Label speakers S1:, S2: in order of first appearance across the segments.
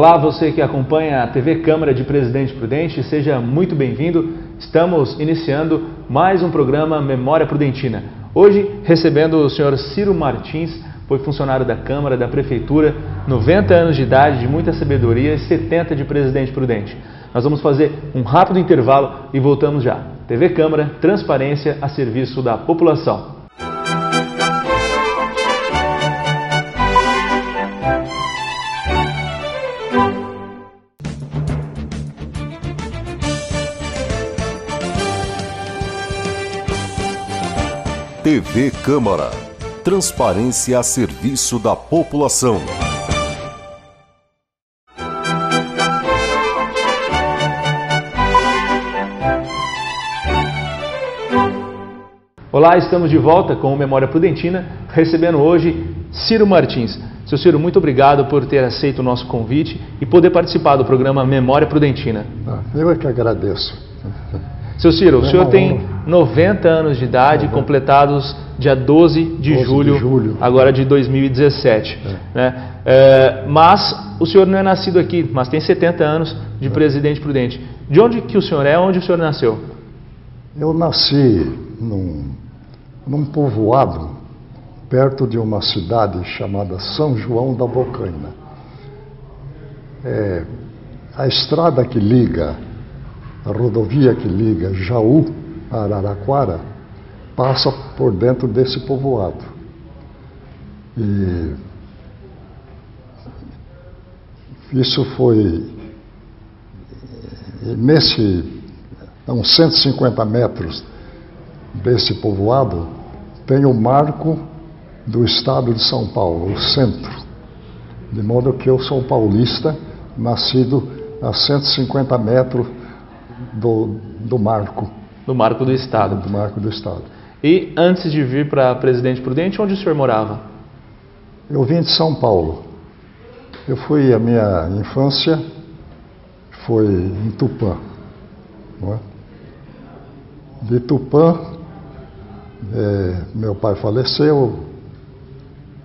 S1: Olá, você que acompanha a TV Câmara de Presidente Prudente, seja muito bem-vindo. Estamos iniciando mais um programa Memória Prudentina. Hoje, recebendo o senhor Ciro Martins, foi funcionário da Câmara, da Prefeitura, 90 anos de idade, de muita sabedoria e 70 de Presidente Prudente. Nós vamos fazer um rápido intervalo e voltamos já. TV Câmara, transparência a serviço da população.
S2: TV Câmara, transparência a serviço da população.
S1: Olá, estamos de volta com o Memória Prudentina, recebendo hoje Ciro Martins. Seu Ciro, muito obrigado por ter aceito o nosso convite e poder participar do programa Memória Prudentina.
S3: Eu é que agradeço.
S1: Seu Ciro, o senhor tem 90 anos de idade, completados dia 12 de julho, agora de 2017. Né? Mas o senhor não é nascido aqui, mas tem 70 anos de Presidente Prudente. De onde que o senhor é? Onde o senhor nasceu?
S3: Eu nasci num povoado perto de uma cidade chamada São João da Bocaina. A estrada que liga, a rodovia que liga Jaú a Araraquara, passa por dentro desse povoado. E isso foi a uns 150 metros desse povoado, tem o marco do estado de São Paulo, o centro. De modo que eu sou paulista, nascido a 150 metros do marco.
S1: Do marco do estado.
S3: Do marco do estado.
S1: E antes de vir para Presidente Prudente, onde o senhor morava?
S3: Eu vim de São Paulo. A minha infância foi em Tupã. Não é? De Tupã, meu pai faleceu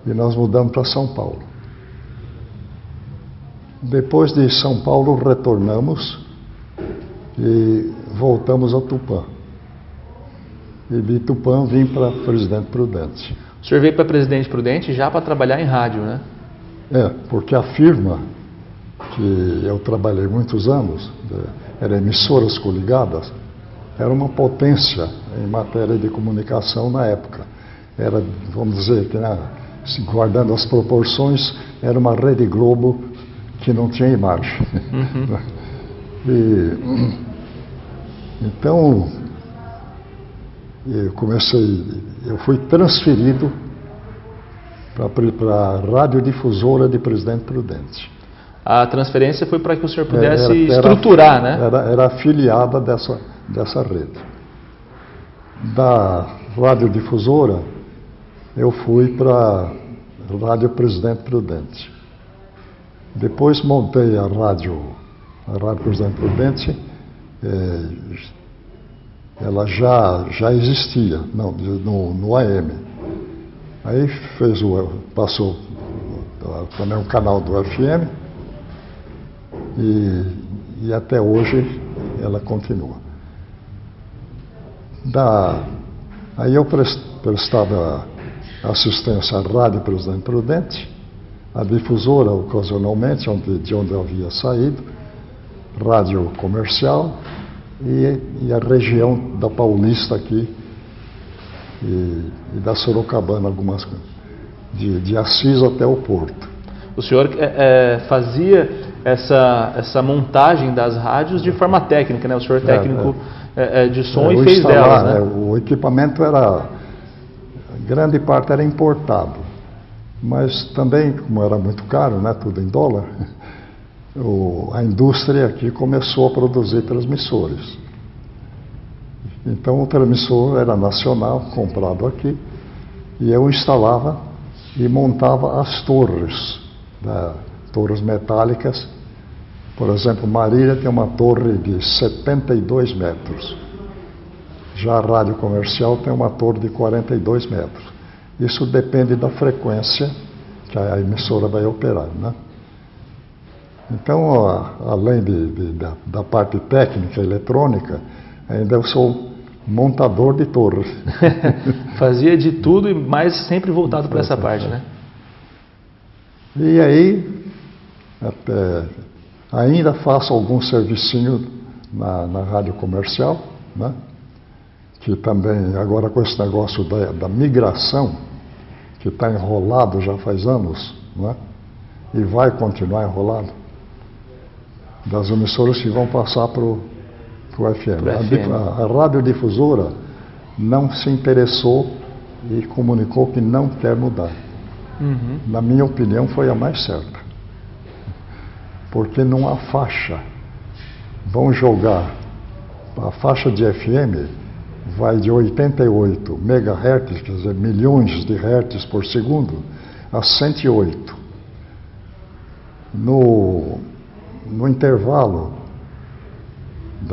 S3: e nós mudamos para São Paulo. Depois de São Paulo, retornamos e voltamos a Tupã. E de Tupã vim para Presidente Prudente.
S1: O senhor veio para Presidente Prudente já para trabalhar em rádio, né?
S3: Porque a firma que eu trabalhei muitos anos, era Emissoras Coligadas, era uma potência em matéria de comunicação na época. Era, vamos dizer, que guardando as proporções, era uma Rede Globo que não tinha imagem. Uhum. Então, eu fui transferido para a radiodifusora de Presidente Prudente.
S1: A transferência foi para que o senhor pudesse estruturar, né?
S3: Era afiliada dessa rede. Da radiodifusora, eu fui para a Rádio Presidente Prudente. Depois montei a Rádio Presidente Prudente. Ela já existia no AM. Aí passou também um canal do FM e até hoje ela continua. Aí eu prestava assistência à Rádio Presidente Prudente, a difusora ocasionalmente, de onde eu havia saído, rádio comercial e a região da Paulista aqui e da Sorocabana, algumas coisas, de Assis até o Porto.
S1: O senhor fazia essa montagem das rádios de forma técnica, né? O senhor é técnico de som e fez delas, né?
S3: O equipamento grande parte era importado, mas também, como era muito caro, né, tudo em dólar, a indústria aqui começou a produzir transmissores. Então o transmissor era nacional, comprado aqui, e eu instalava e montava as torres, torres metálicas. Por exemplo, Marília tem uma torre de 72 metros. Já a rádio comercial tem uma torre de 42 metros. Isso depende da frequência que a emissora vai operar, né? Então, além da parte técnica eletrônica, ainda eu sou montador de torres.
S1: Fazia de tudo, mas sempre voltado para essa parte, né?
S3: E aí, ainda faço algum servicinho na rádio comercial, né? Que também, agora com esse negócio da migração, que está enrolado já faz anos, né? E vai continuar enrolado, das emissoras que vão passar para o FM. A radiodifusora não se interessou e comunicou que não quer mudar.
S1: Uhum.
S3: Na minha opinião, foi a mais certa. Porque não há faixa. Vão jogar, a faixa de FM vai de 88 MHz, quer dizer, milhões de hertz por segundo, a 108. No intervalo de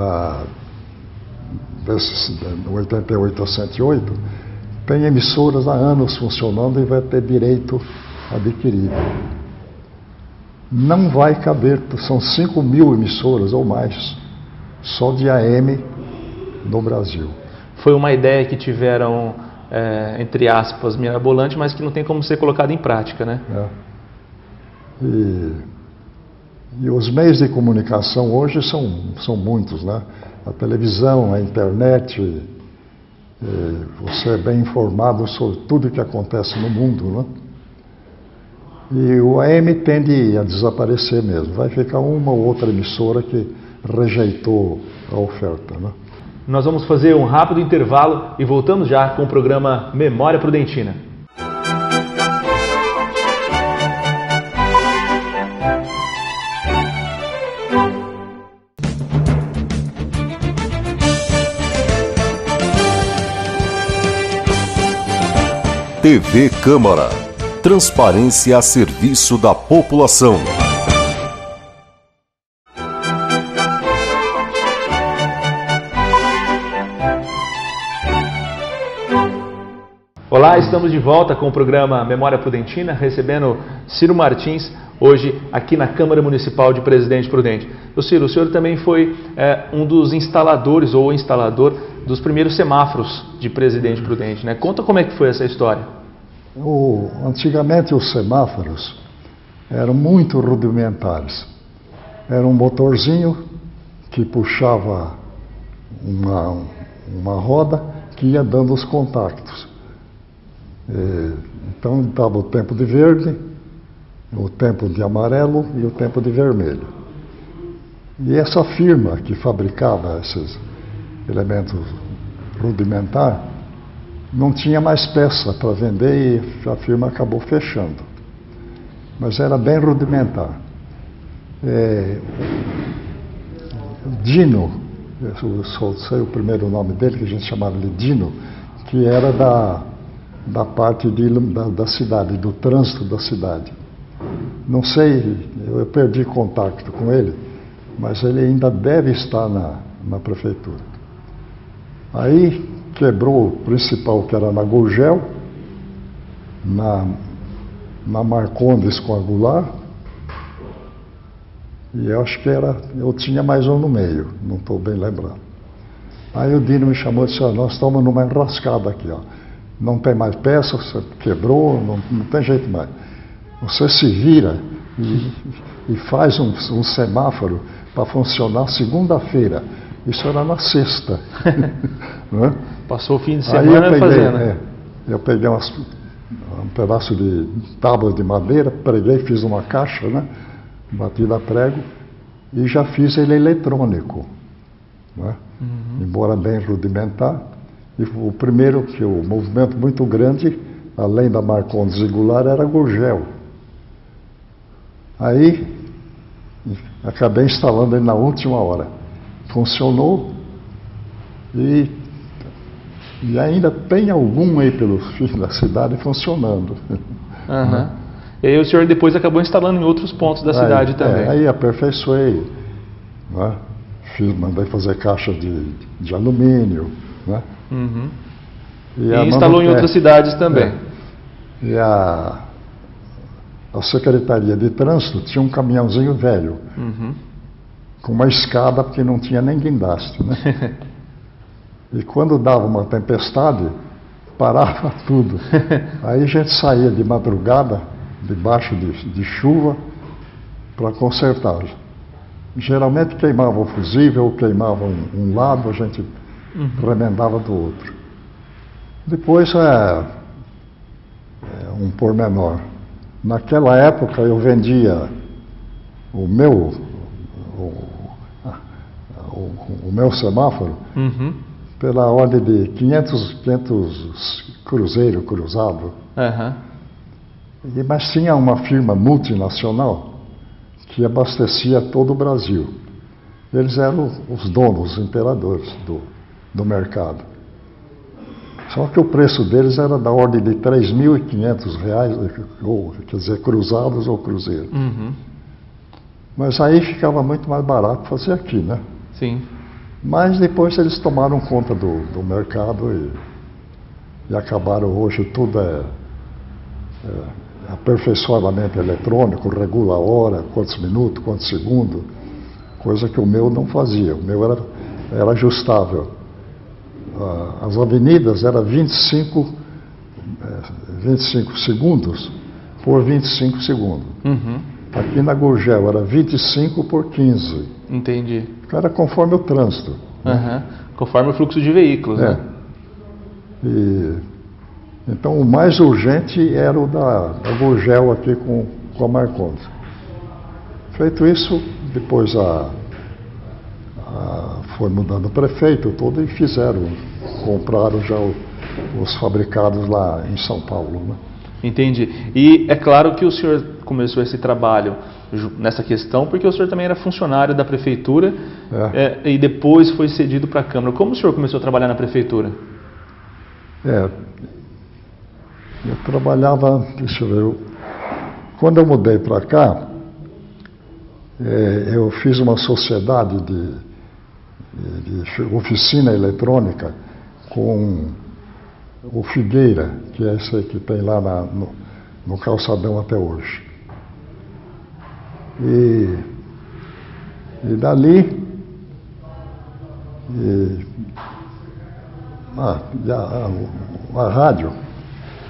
S3: 88 a 108, tem emissoras há anos funcionando e vai ter direito adquirido. Não vai caber, são 5.000 emissoras ou mais, só de AM no Brasil.
S1: Foi uma ideia que tiveram, entre aspas, mirabolante, mas que não tem como ser colocada em prática, né?
S3: E os meios de comunicação hoje são muitos, né? A televisão, a internet, você é bem informado sobre tudo que acontece no mundo, né? E o AM tende a desaparecer mesmo. Vai ficar uma ou outra emissora que rejeitou a oferta, né?
S1: Nós vamos fazer um rápido intervalo e voltamos já com o programa Memória Prudentina.
S2: TV Câmara. Transparência a serviço da população.
S1: Olá, estamos de volta com o programa Memória Prudentina, recebendo Ciro Martins, hoje aqui na Câmara Municipal de Presidente Prudente. Ciro, o senhor também foi um dos instaladores ou instalador dos primeiros semáforos de Presidente Prudente, né? Conta como é que foi essa história.
S3: Antigamente os semáforos eram muito rudimentares. Era um motorzinho que puxava uma roda que ia dando os contactos. Então estava o tempo de verde, o tempo de amarelo e o tempo de vermelho. E essa firma que fabricava esses elementos rudimentares não tinha mais peça para vender e a firma acabou fechando. Mas era bem rudimentar. Dino, eu só sei o primeiro nome dele, que a gente chamava de Dino, que era da parte da cidade, do trânsito da cidade. Não sei, eu perdi contato com ele, mas ele ainda deve estar na prefeitura. Aí quebrou o principal, que era na Gurgel, na Marcondes com a Goulart, e eu acho que eu tinha mais um no meio, não estou bem lembrado. Aí o Dino me chamou e disse: nós estamos numa enrascada aqui, ó. Não tem mais peça, você quebrou, não tem jeito mais. Você se vira e faz um semáforo para funcionar segunda-feira. Isso era na sexta. Né?
S1: Passou o fim de semana fazendo.
S3: Eu peguei um pedaço de tábua de madeira, preguei, fiz uma caixa, né? Bati na prego e já fiz ele eletrônico. Né? Uhum. Embora bem rudimentar. E o primeiro, que o movimento muito grande, além da Marcondes e Goulart, era Gurgel. Aí, acabei instalando ele na última hora. Funcionou e ainda tem algum aí pelo fim da cidade funcionando.
S1: Uhum. E aí o senhor depois acabou instalando em outros pontos da cidade também.
S3: Aí aperfeiçoei. Né? Mandei fazer caixa de alumínio. Né?
S1: Uhum. E instalou em outras cidades também.
S3: E a Secretaria de Trânsito tinha um caminhãozinho velho, com uma escada porque não tinha nem guindaste, né? E quando dava uma tempestade, parava tudo. Aí a gente saía de madrugada, debaixo de chuva, para consertar. Geralmente queimava o fusível, queimava um lado, a gente remendava do outro. Depois um pormenor. Naquela época eu vendia o meu semáforo pela ordem de 500 cruzeiro cruzado. Mas tinha uma firma multinacional que abastecia todo o Brasil. Eles eram os donos, os imperadores do mercado. Só que o preço deles era da ordem de R$3.500, quer dizer, cruzados ou cruzeiro. Mas aí ficava muito mais barato fazer aqui, né?
S1: Sim.
S3: Mas depois eles tomaram conta do mercado e acabaram hoje tudo aperfeiçoamento eletrônico, regula a hora, quantos minutos, quantos segundos, coisa que o meu não fazia. O meu era ajustável. As avenidas eram 25 segundos por 25 segundos. Aqui na Gurgel era 25 por 15.
S1: Entendi.
S3: Era conforme o trânsito.
S1: Conforme o fluxo de veículos, né?
S3: Então o mais urgente era o da Gurgel aqui com a Marcondes. Feito isso, depois foi mudando o prefeito todo e compraram já os fabricados lá em São Paulo, né?
S1: Entendi. E é claro que o senhor começou esse trabalho nessa questão porque o senhor também era funcionário da prefeitura e depois foi cedido para a Câmara. Como o senhor começou a trabalhar na prefeitura?
S3: Eu trabalhava, deixa eu ver, quando eu mudei para cá, eu fiz uma sociedade de oficina eletrônica com o Figueira, que é esse que tem lá no calçadão até hoje. E dali a rádio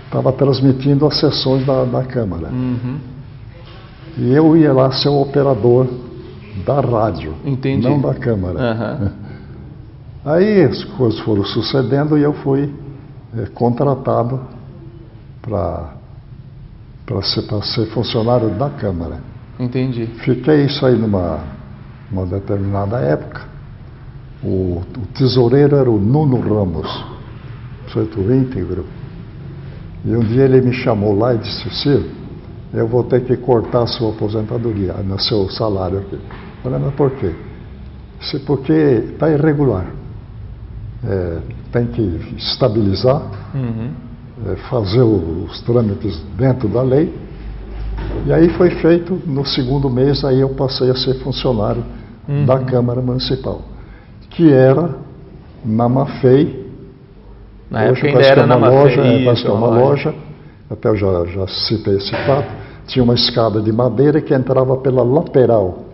S3: estava transmitindo as sessões da Câmara. E eu ia lá ser o operador da rádio, não da Câmara. Aí as coisas foram sucedendo e eu fui contratado para ser funcionário da Câmara.
S1: Entendi.
S3: Fiquei isso aí numa determinada época. O tesoureiro era o Nuno Ramos, sujeito íntegro. E um dia ele me chamou lá e disse: Ciro, eu vou ter que cortar a sua aposentadoria, no seu salário aqui. Eu falei: mas por quê? Disse: porque está irregular. Tem que estabilizar, fazer os trâmites dentro da lei. E aí foi feito, no segundo mês, aí eu passei a ser funcionário da Câmara Municipal, que era na Mafei.
S1: Na época ainda era na Mafei.
S3: Parece que é uma loja, até eu já citei esse fato, tinha uma escada de madeira que entrava pela lateral.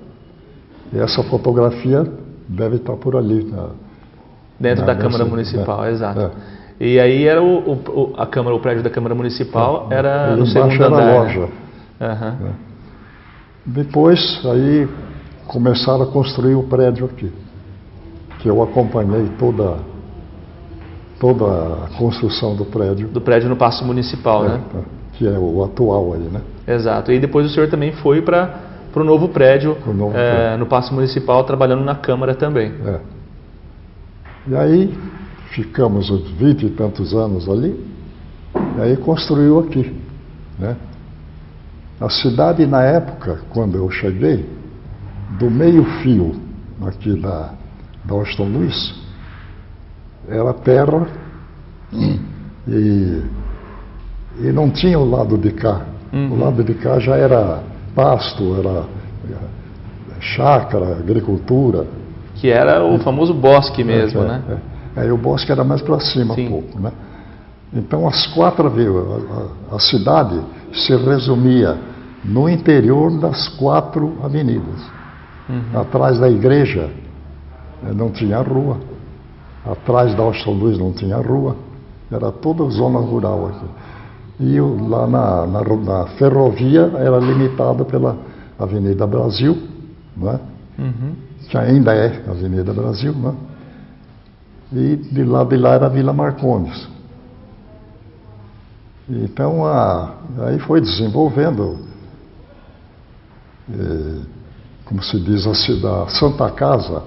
S3: E essa fotografia deve estar por ali.
S1: Dentro da Câmara Municipal, exato. E aí era o prédio da Câmara Municipal era no segundo andar.
S3: Era a loja. Depois, aí começaram a construir o prédio aqui, que eu acompanhei toda a construção do prédio.
S1: Do prédio no Paço Municipal, né?
S3: Que é o atual aí, né?
S1: Exato. E depois o senhor também foi para o novo prédio, no Paço Municipal, trabalhando na Câmara também.
S3: E aí ficamos uns 20 e tantos anos ali, e aí construiu aqui, né? A cidade, na época, quando eu cheguei, do meio-fio aqui da Washington Luiz, era terra e não tinha o lado de cá. O lado de cá já era pasto, era chácara, agricultura.
S1: Que era o famoso bosque mesmo, né?
S3: Aí o bosque era mais para cima um pouco, né? Então a cidade se resumia no interior das 4 avenidas. Atrás da igreja não tinha rua, atrás da Austin Luiz não tinha rua, era toda zona rural aqui. E lá na ferrovia era limitada pela Avenida Brasil, né? Que ainda é Avenida Brasil, né? E de lá era a Vila Marcondes. Então, aí foi desenvolvendo, como se diz, a Santa Casa.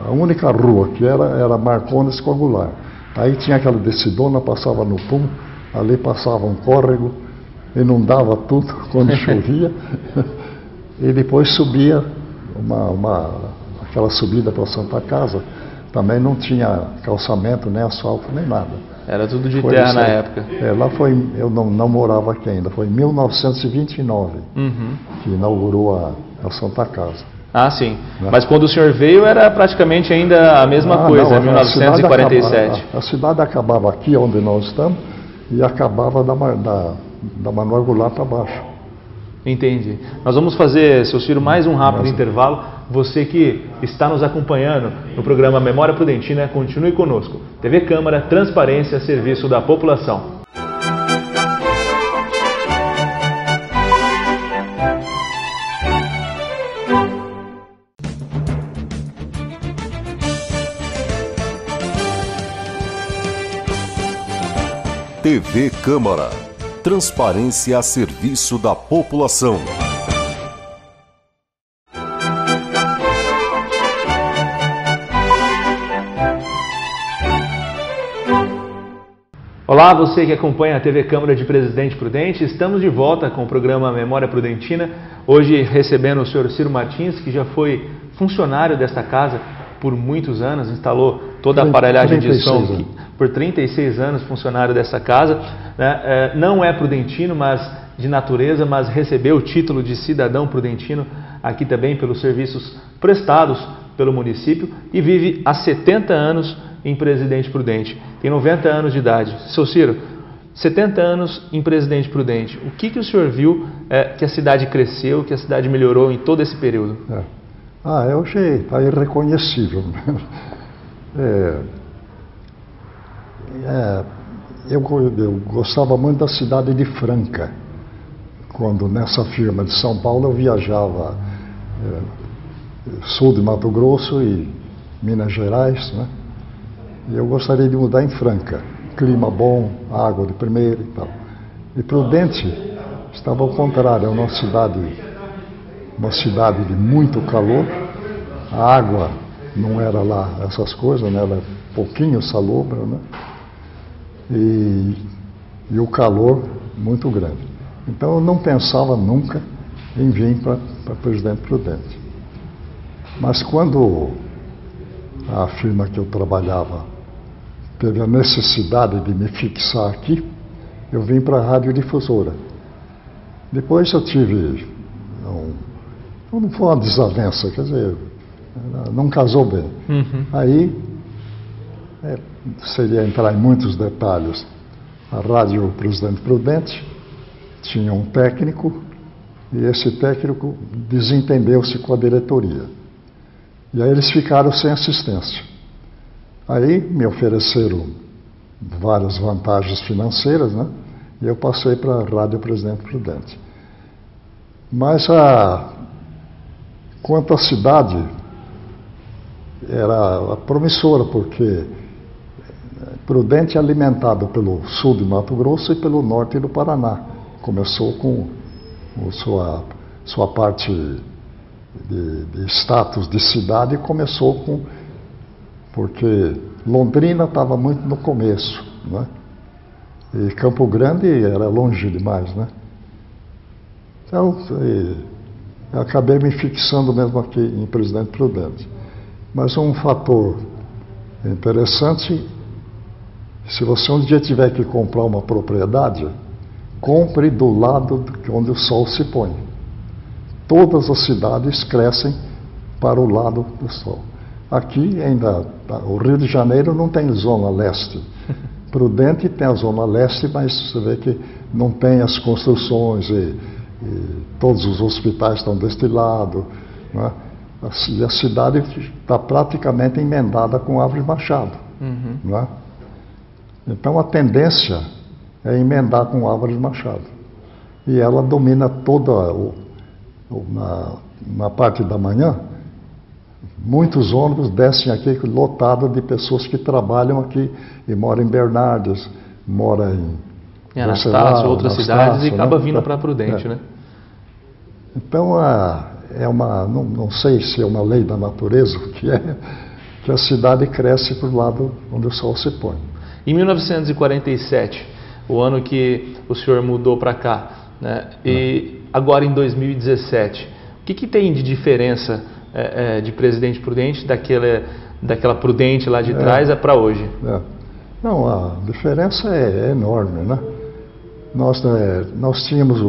S3: A única rua que era Marcondes com Goulart. Aí tinha aquela descidona, passava no Pum, ali passava um córrego, inundava tudo quando chovia, e depois subia aquela subida para a Santa Casa. Também não tinha calçamento, nem asfalto, nem nada.
S1: Era tudo de terra na época.
S3: Lá eu não morava aqui ainda, foi em 1929 que inaugurou a Santa Casa.
S1: Ah, sim. Mas quando o senhor veio era praticamente ainda a mesma coisa, 1947.
S3: A cidade acabava aqui onde nós estamos e acabava da Manuel Goulart para baixo.
S1: Entendi. Nós vamos fazer, seu Ciro, mais um rápido intervalo. Você que está nos acompanhando no programa Memória Prudentina, continue conosco. TV Câmara, transparência, serviço da população.
S2: TV Câmara. Transparência a serviço da população.
S1: Olá, você que acompanha a TV Câmara de Presidente Prudente. Estamos de volta com o programa Memória Prudentina. Hoje recebendo o senhor Ciro Martins, que já foi funcionário desta casa por muitos anos, instalou toda a aparelhagem de som aqui, por 36 anos, funcionário dessa casa, né? Não é prudentino, mas de natureza, mas recebeu o título de cidadão prudentino aqui também pelos serviços prestados pelo município e vive há 70 anos em Presidente Prudente. Tem 90 anos de idade. Seu Ciro, 70 anos em Presidente Prudente. O que o senhor viu que a cidade cresceu, que a cidade melhorou em todo esse período?
S3: Eu achei, está irreconhecível. Eu gostava muito da cidade de Franca. Quando nessa firma de São Paulo eu viajava sul de Mato Grosso e Minas Gerais, né? E eu gostaria de mudar em Franca. Clima bom, água de primeira e tal. E Prudente estava ao contrário, é uma cidade de muito calor, a água não era lá essas coisas, né? Ela é pouquinho salobra, né? E o calor muito grande. Então eu não pensava nunca em vir para Presidente Prudente. Mas quando a firma que eu trabalhava teve a necessidade de me fixar aqui, eu vim para a radiodifusora. Depois eu tive não foi uma desavença, quer dizer, não casou bem. Aí, seria entrar em muitos detalhes, a Rádio Presidente Prudente tinha um técnico e esse técnico desentendeu-se com a diretoria. E aí eles ficaram sem assistência. Aí me ofereceram várias vantagens financeiras, né? E eu passei para a Rádio Presidente Prudente. Mas quanto à cidade, era promissora, porque Prudente é alimentado pelo sul de Mato Grosso e pelo norte do Paraná. Começou com sua parte de status de cidade, começou porque Londrina estava muito no começo, né? E Campo Grande era longe demais, né? Então, eu acabei me fixando mesmo aqui em Presidente Prudente. Mas um fator interessante, se você um dia tiver que comprar uma propriedade, compre do lado onde o sol se põe. Todas as cidades crescem para o lado do sol. Aqui ainda, o Rio de Janeiro não tem zona leste. Prudente tem a zona leste, mas você vê que não tem as construções e todos os hospitais estão deste lado, né? E a cidade está praticamente emendada com Álvares Machado. Né? Então a tendência é emendar com Álvares Machado. E ela domina toda na parte da manhã. Muitos ônibus descem aqui lotados de pessoas que trabalham aqui e moram em Bernardes, moram em
S1: Anastácio, outras cidades, e acaba vindo para Prudente, né?
S3: Então não sei se é uma lei da natureza, que a cidade cresce para o lado onde o sol se põe.
S1: Em 1947, o ano que o senhor mudou para cá, né? E agora em 2017, o que tem de diferença de Presidente Prudente, daquela Prudente lá de trás para hoje?
S3: Não, a diferença é enorme, né? Nós tínhamos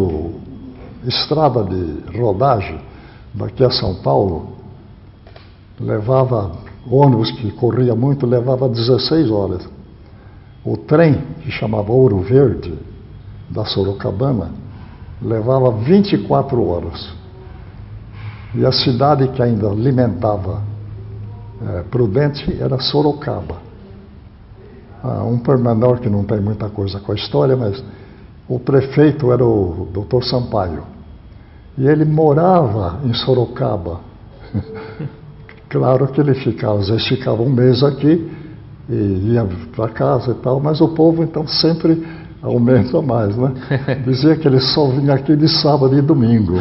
S3: estrada de rodagem daqui a São Paulo, levava ônibus que corria muito, levava 16 horas. O trem, que chamava Ouro Verde, da Sorocabana, levava 24 horas. E a cidade que ainda alimentava Prudente era Sorocaba. Um pormenor que não tem muita coisa com a história, mas o prefeito era o Dr. Sampaio. E ele morava em Sorocaba. Claro que ele às vezes ficava um mês aqui e ia para casa e tal, mas o povo então sempre aumenta mais, né? Dizia que ele só vinha aqui de sábado e domingo.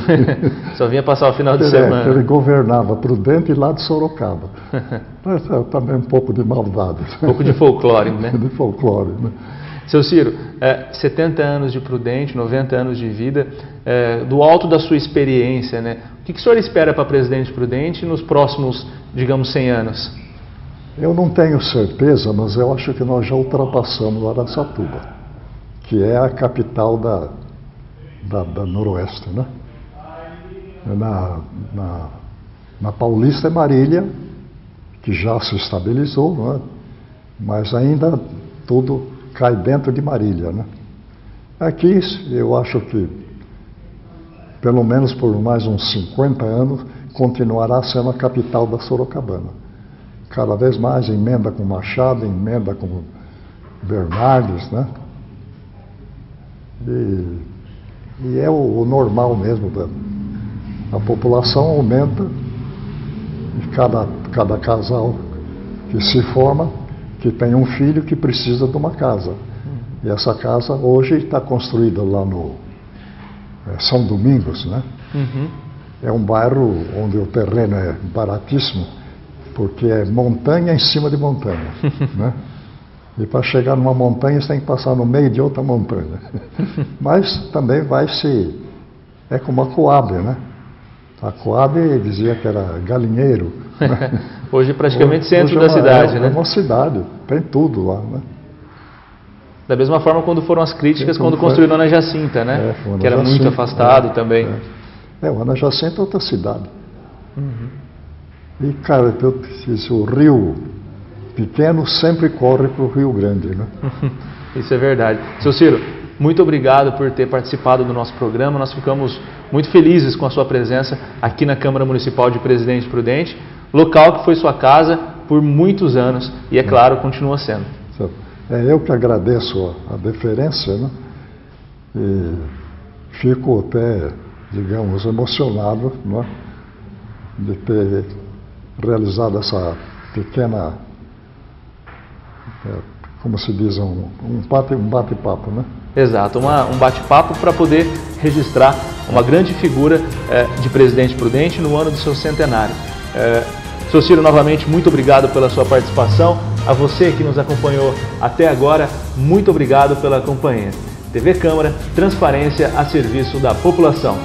S1: Só vinha passar o final de semana.
S3: Ele governava Prudente lá de Sorocaba. Mas também um pouco de maldade.
S1: Um pouco de folclore, né?
S3: De folclore, né?
S1: Seu Ciro, 70 anos de Prudente, 90 anos de vida, do alto da sua experiência, né? O que o senhor espera para Presidente Prudente nos próximos, digamos, 100 anos?
S3: Eu não tenho certeza, mas eu acho que nós já ultrapassamos Araçatuba, que é a capital da Noroeste, né? Na Paulista é Marília, que já se estabilizou, né? Mas ainda tudo cai dentro de Marília, né? Aqui eu acho que pelo menos por mais uns 50 anos continuará sendo a capital da Sorocabana. Cada vez mais emenda com Machado, emenda com Bernardes, né? E é o normal mesmo, a população aumenta e cada casal que se forma que tem um filho que precisa de uma casa. E essa casa hoje está construída lá no São Domingos, né? É um bairro onde o terreno é baratíssimo, porque é montanha em cima de montanha, né? E para chegar numa montanha você tem que passar no meio de outra montanha. Mas também é como a Coab, né? A Coab dizia que era galinheiro, né?
S1: Hoje praticamente centro da cidade, né?
S3: É uma cidade, tem tudo lá, né?
S1: Da mesma forma quando foram as críticas quando construíram Ana Jacinta, né? Que era muito afastado também.
S3: O Ana Jacinta é outra cidade. E, cara, o rio pequeno sempre corre para o Rio Grande, né?
S1: Isso é verdade. Seu Ciro, muito obrigado por ter participado do nosso programa. Nós ficamos muito felizes com a sua presença aqui na Câmara Municipal de Presidente Prudente, local que foi sua casa por muitos anos e, é claro, continua sendo.
S3: Eu que agradeço a deferência, né? E fico até, digamos, emocionado, né? De ter realizado essa pequena, como se diz, um bate-papo, né?
S1: Exato, um bate-papo para poder registrar uma grande figura de Presidente Prudente no ano do seu centenário. Seu Ciro, novamente, muito obrigado pela sua participação. A você que nos acompanhou até agora, muito obrigado pela companhia. TV Câmara, transparência a serviço da população.